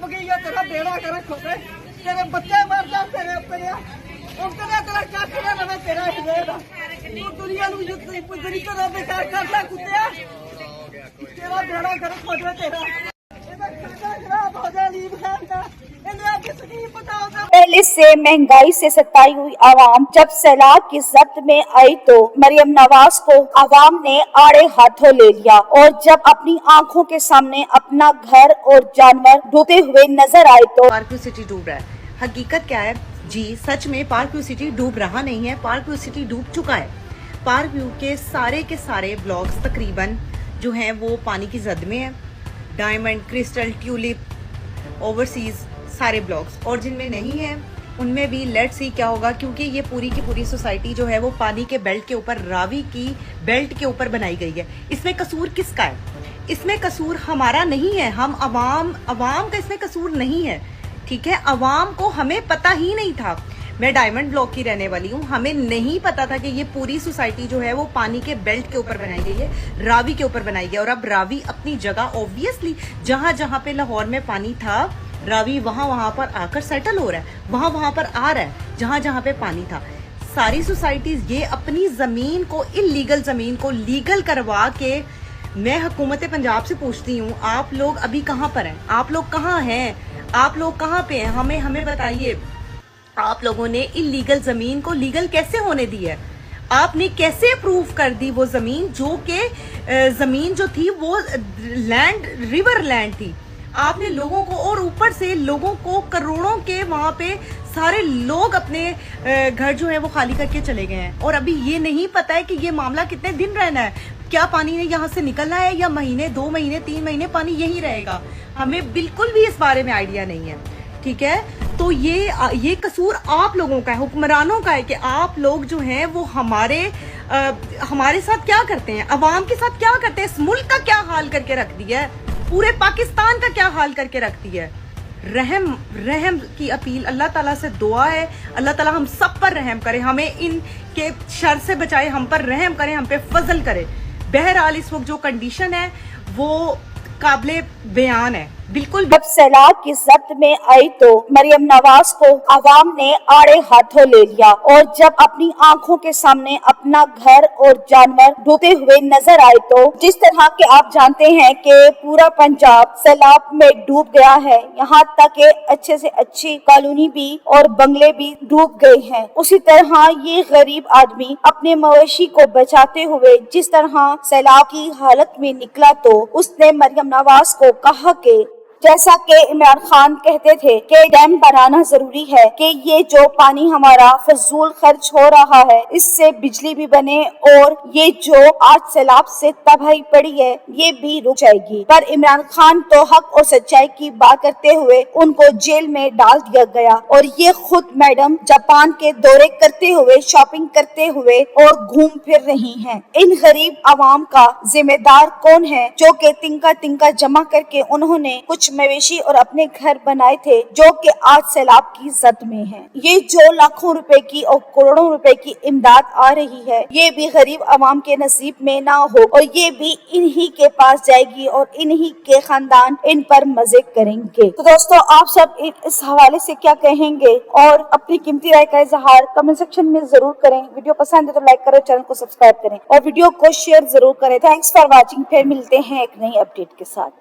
डूब गई है, तेरा बेड़ा गर्क हो गए, तेरे बच्चे मर जा, तेरे तेरा क्या खड़ा रहा तेरा हिलेगा तू दुनिया ਨੂੰ ਪੁੱਜਣੀ ਤੋਂ ਬੇਕਾਰ ਕਰਦਾ ਕੁੱਤਿਆ तेरा बेड़ा गर्क हो जाए तेरा खाता खराब हो जाए लीव खान का पहले से महंगाई से सताई हुई आवाम जब सैलाब की जद में आई तो मरियम नवाज को आवाम ने आड़े हाथों ले लिया और जब अपनी आंखों के सामने अपना घर और जानवर डूबते हुए नजर आए तो पार्क व्यू सिटी डूब रहा है। हकीकत क्या है जी? सच में पार्क व्यू सिटी डूब रहा नहीं है, पार्क व्यू सिटी डूब चुका है। पार्क व्यू के सारे ब्लॉक्स तकरीबन जो हैं वो पानी की जद में है। डायमंड, क्रिस्टल, ट्यूलिप, ओवरसीज सारे ब्लॉक्स, और जिनमें नहीं है उनमें भी लेट्स सी क्या होगा, क्योंकि ये पूरी की पूरी सोसाइटी जो है वो पानी के बेल्ट के ऊपर, रावी की बेल्ट के ऊपर बनाई गई है। इसमें कसूर किसका है? इसमें कसूर हमारा नहीं है, हम अवाम का इसमें कसूर नहीं है, ठीक है। अवाम को हमें पता ही नहीं था। मैं डायमंड ब्लॉक की रहने वाली हूँ, हमें नहीं पता था कि ये पूरी सोसाइटी जो है वो पानी के बेल्ट के ऊपर बनाई गई है, रावी के ऊपर बनाई गई है। और अब रावी अपनी जगह ऑब्वियसली जहां जहां पे लाहौर में पानी था, रावी वहां पर आकर सेटल हो रहा है, वहां पर आ रहा है जहां जहां पे पानी था। सारी सोसाइटीज ये अपनी जमीन को, इलीगल जमीन को लीगल करवा के, मैं हुकूमत पंजाब से पूछती हूँ, आप लोग अभी कहाँ पर हैं? आप लोग कहाँ हैं? आप लोग कहाँ पे हैं? हमें बताइए, आप लोगों ने इलीगल जमीन को लीगल कैसे होने दी है? आपने कैसे अप्रूव कर दी वो जमीन, जो कि जमीन जो थी वो लैंड, रिवर लैंड थी? आपने लोगों को, और ऊपर से लोगों को करोड़ों के वहां पे सारे लोग अपने घर जो है वो खाली करके चले गए हैं, और अभी ये नहीं पता है कि ये मामला कितने दिन रहना है, क्या पानी ने यहाँ से निकलना है, या महीने, 2 महीने, 3 महीने पानी यही रहेगा। हमें बिल्कुल भी इस बारे में आइडिया नहीं है, ठीक है। तो ये कसूर आप लोगों का है, हुक्मरानों का है, कि आप लोग जो हैं वो हमारे साथ क्या करते हैं, अवाम के साथ क्या करते हैं, इस मुल्क का क्या हाल करके रख दिया है, पूरे पाकिस्तान का क्या हाल करके रख दिया है। रहम की अपील, अल्लाह ताला से दुआ है, अल्लाह ताला हम सब पर रहम करे, हमें इनके शर से बचाए, हम पर रहम करे, हम पे फजल करे। बहरहाल इस वक्त जो कंडीशन है वो काबिले बयान है, बिल्कुल। जब सैलाब की जद में आई तो मरियम नवाज को आवाम ने आड़े हाथों ले लिया और जब अपनी आंखों के सामने अपना घर और जानवर डूबते हुए नजर आए तो जिस तरह के आप जानते हैं कि पूरा पंजाब सैलाब में डूब गया है, यहाँ तक कि अच्छे से अच्छी कॉलोनी भी और बंगले भी डूब गए हैं, उसी तरह ये गरीब आदमी अपने मवेशी को बचाते हुए जिस तरह सैलाब की हालत में निकला तो उसने मरियम नवाज को कहा कि जैसा कि इमरान खान कहते थे कि डैम बनाना जरूरी है, कि ये जो पानी हमारा फजूल खर्च हो रहा है इससे बिजली भी बने और ये जो आज सैलाब से तबाही पड़ी है ये भी रुक जाएगी। पर इमरान खान तो हक और सच्चाई की बात करते हुए उनको जेल में डाल दिया गया और ये खुद मैडम जापान के दौरे करते हुए, शॉपिंग करते हुए और घूम फिर रही हैं। इन गरीब आवाम का जिम्मेदार कौन है जो कि तिनका जमा करके उन्होंने कुछ मवेशी और अपने घर बनाए थे जो कि आज सैलाब की जद में हैं। ये जो लाखों रुपए की और करोड़ों रुपए की इमदाद आ रही है ये भी गरीब आवाम के नसीब में ना हो और ये भी इन्हीं के पास जाएगी और इन्हीं के खानदान इन पर मजे करेंगे। तो दोस्तों आप सब इस हवाले से क्या कहेंगे और अपनी कीमती राय का इजहार कमेंट सेक्शन में जरूर करें। वीडियो पसंद है तो लाइक करें, चैनल को सब्सक्राइब करें और वीडियो को शेयर जरूर करें। Thanks for watching. फिर मिलते हैं एक नई अपडेट के साथ।